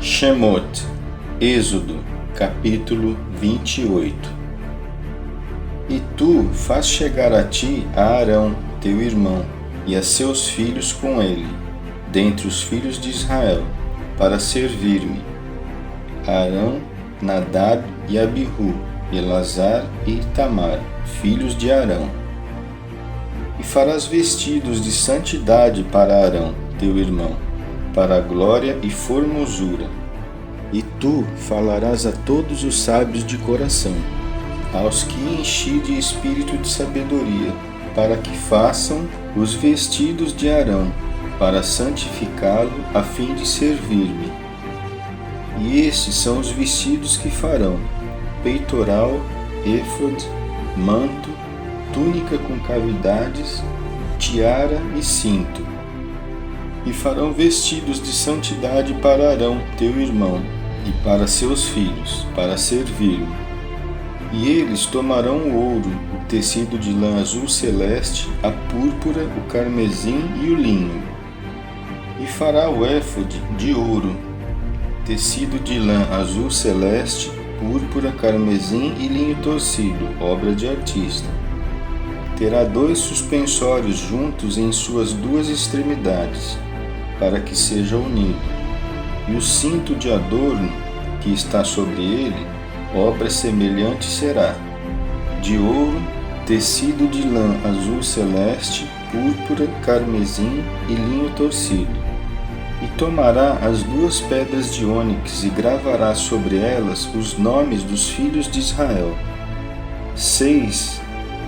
Shemot, Êxodo, capítulo 28. E tu faz chegar a ti a Arão, teu irmão, e a seus filhos com ele, dentre os filhos de Israel, para servir-me. Arão, Nadab e Abihu, Elazar e Itamar, filhos de Arão. E farás vestidos de santidade para Arão, teu irmão, para a glória e formosura. E tu falarás a todos os sábios de coração, aos que enchi de espírito de sabedoria, para que façam os vestidos de Arão, para santificá-lo a fim de servir-me. E estes são os vestidos que farão: peitoral, éfode, manto, túnica com cavidades, tiara e cinto. E farão vestidos de santidade para Arão, teu irmão, e para seus filhos, para servir-me. E eles tomarão o ouro, o tecido de lã azul celeste, a púrpura, o carmesim e o linho. E fará o éfode de ouro, tecido de lã azul celeste, púrpura, carmesim e linho torcido, obra de artista. Terá 2 suspensórios juntos em suas 2 extremidades, para que seja unido. E o cinto de adorno que está sobre ele, obra semelhante será: de ouro, tecido de lã azul celeste, púrpura, carmesim e linho torcido. E tomará as 2 pedras de ônix e gravará sobre elas os nomes dos filhos de Israel, 6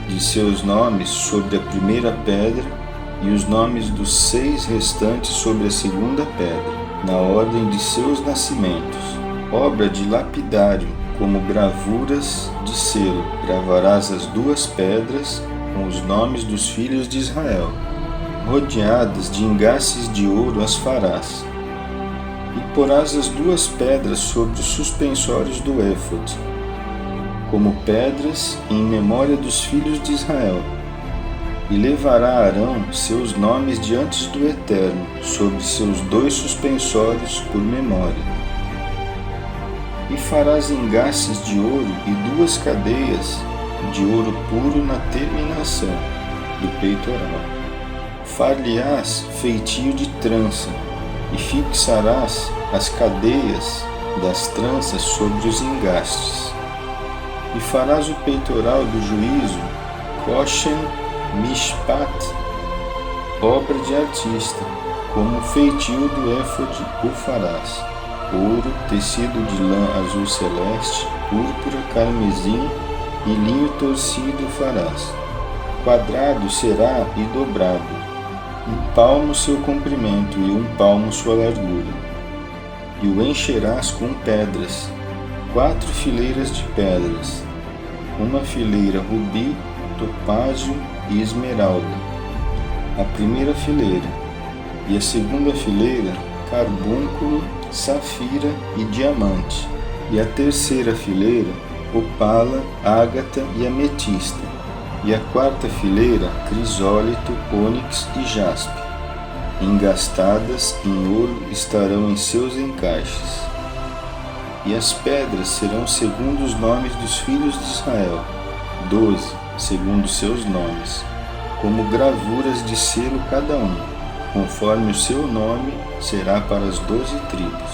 de seus nomes sobre a primeira pedra, e os nomes dos 6 restantes sobre a segunda pedra, na ordem de seus nascimentos. Obra de lapidário, como gravuras de selo, gravarás as 2 pedras com os nomes dos filhos de Israel. Rodeadas de engaces de ouro as farás. E porás as 2 pedras sobre os suspensórios do éfode, como pedras em memória dos filhos de Israel. E levará Arão seus nomes diante do Eterno, sobre seus 2 suspensórios por memória. E farás engaces de ouro e 2 cadeias de ouro puro na terminação do peitoral. Far-lhe-ás feitio de trança, e fixarás as cadeias das tranças sobre os engastes. E farás o peitoral do juízo, Koshen Mishpat, obra de artista, como o feitio do éfode o farás: ouro, tecido de lã azul celeste, púrpura, carmesim e linho torcido farás. Quadrado será e dobrado, 1 palmo seu comprimento e 1 palmo sua largura. E o encherás com pedras, 4 fileiras de pedras, uma fileira rubi, topázio e esmeralda, a primeira fileira, e a segunda fileira carbúnculo, safira e diamante, e a terceira fileira opala, ágata e ametista, e a 4ª fileira crisólito, ônix e jaspe. Engastadas em ouro estarão em seus encaixes. E as pedras serão segundo os nomes dos filhos de Israel, 12 segundo seus nomes, como gravuras de selo cada um, conforme o seu nome será para as 12 tribos.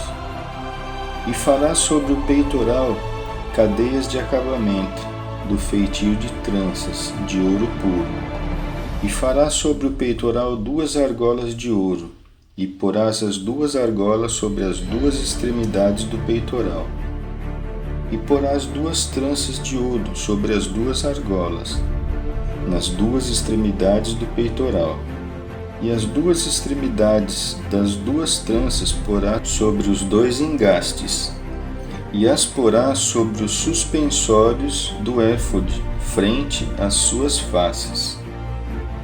E fará sobre o peitoral cadeias de acabamento, do feitio de tranças, de ouro puro. E fará sobre o peitoral 2 argolas de ouro, e porás as 2 argolas sobre as 2 extremidades do peitoral. E porás 2 tranças de ouro sobre as 2 argolas, nas 2 extremidades do peitoral. E as 2 extremidades das 2 tranças porás sobre os 2 engastes. E as porás sobre os suspensórios do éfode, frente às suas faces.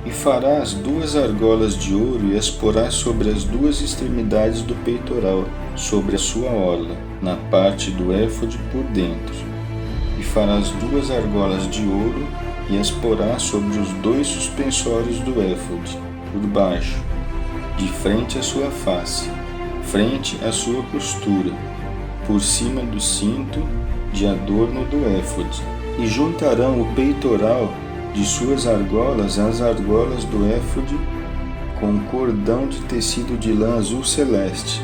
E farás 2 argolas de ouro e as porás sobre as 2 extremidades do peitoral, sobre a sua orla, na parte do éfode por dentro. E farás 2 argolas de ouro e as porás sobre os 2 suspensórios do éfode, por baixo, de frente à sua face, frente à sua costura, por cima do cinto de adorno do éfode. E juntarão o peitoral de suas argolas às argolas do éfode com cordão de tecido de lã azul celeste,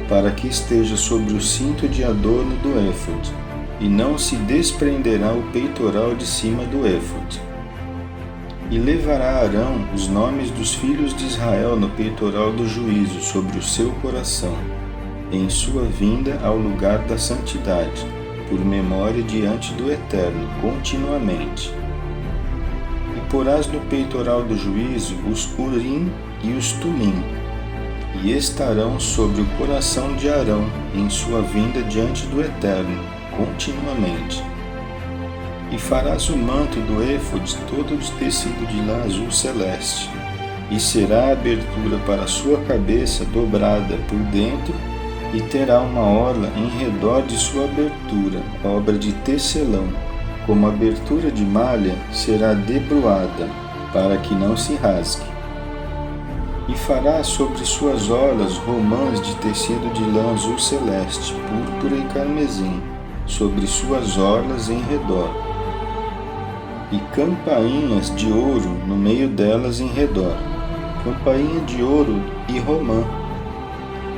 para que esteja sobre o cinto de adorno do éfode, e não se desprenderá o peitoral de cima do éfode. E levará Arão os nomes dos filhos de Israel no peitoral do juízo sobre o seu coração, em sua vinda ao lugar da santidade, por memória diante do Eterno, continuamente. E porás no peitoral do juízo os Urim e os Tumim, e estarão sobre o coração de Arão em sua vinda diante do Eterno, continuamente. E farás o manto do éfode todo de tecido de lã azul celeste, e será a abertura para a sua cabeça dobrada por dentro, e terá uma orla em redor de sua abertura, obra de tecelão, como abertura de malha será debruada, para que não se rasgue. E fará sobre suas orlas romãs de tecido de lã azul celeste, púrpura e carmesim, sobre suas orlas em redor. E campainhas de ouro no meio delas em redor, campainha de ouro e romã,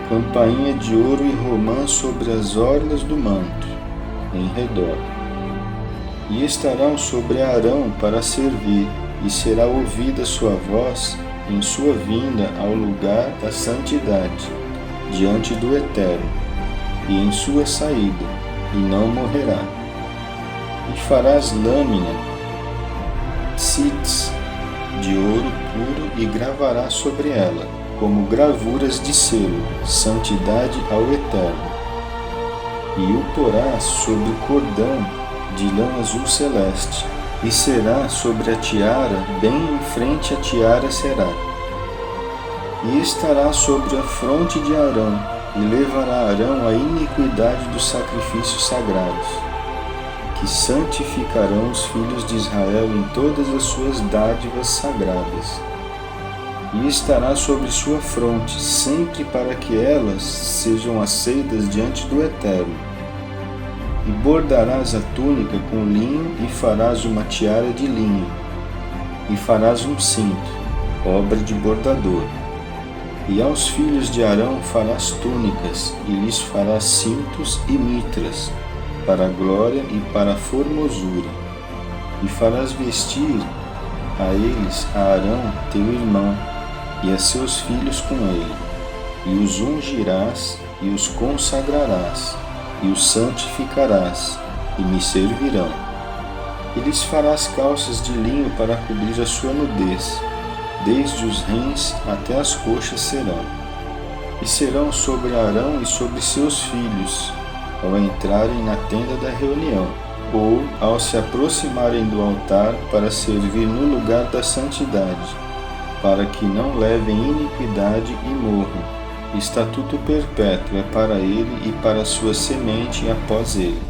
campainha de ouro e romã sobre as orlas do manto, em redor. E estarão sobre Arão para servir, e será ouvida sua voz em sua vinda ao lugar da santidade, diante do Eterno, e em sua saída, e não morrerá. E farás lâmina, tzitzit, de ouro puro, e gravarás sobre ela, como gravuras de selo, santidade ao Eterno. E o porás sobre o cordão de lã azul celeste, e será sobre a tiara, bem em frente à tiara será. E estará sobre a fronte de Arão, e levará Arão a iniquidade dos sacrifícios sagrados, que santificarão os filhos de Israel em todas as suas dádivas sagradas. E estará sobre sua fronte, sempre para que elas sejam aceitas diante do Eterno. E bordarás a túnica com linho, e farás uma tiara de linho, e farás um cinto, obra de bordador. E aos filhos de Arão farás túnicas, e lhes farás cintos e mitras, para a glória e para a formosura. E farás vestir a eles a Arão teu irmão, e a seus filhos com ele, e os ungirás, e os consagrarás, e os santificarás, e me servirão. E lhes farás calças de linho para cobrir a sua nudez, desde os rins até as coxas serão. E serão sobre Arão e sobre seus filhos, ao entrarem na tenda da reunião, ou ao se aproximarem do altar para servir no lugar da santidade, para que não levem iniquidade e morram. Estatuto perpétuo é para ele e para sua semente após ele.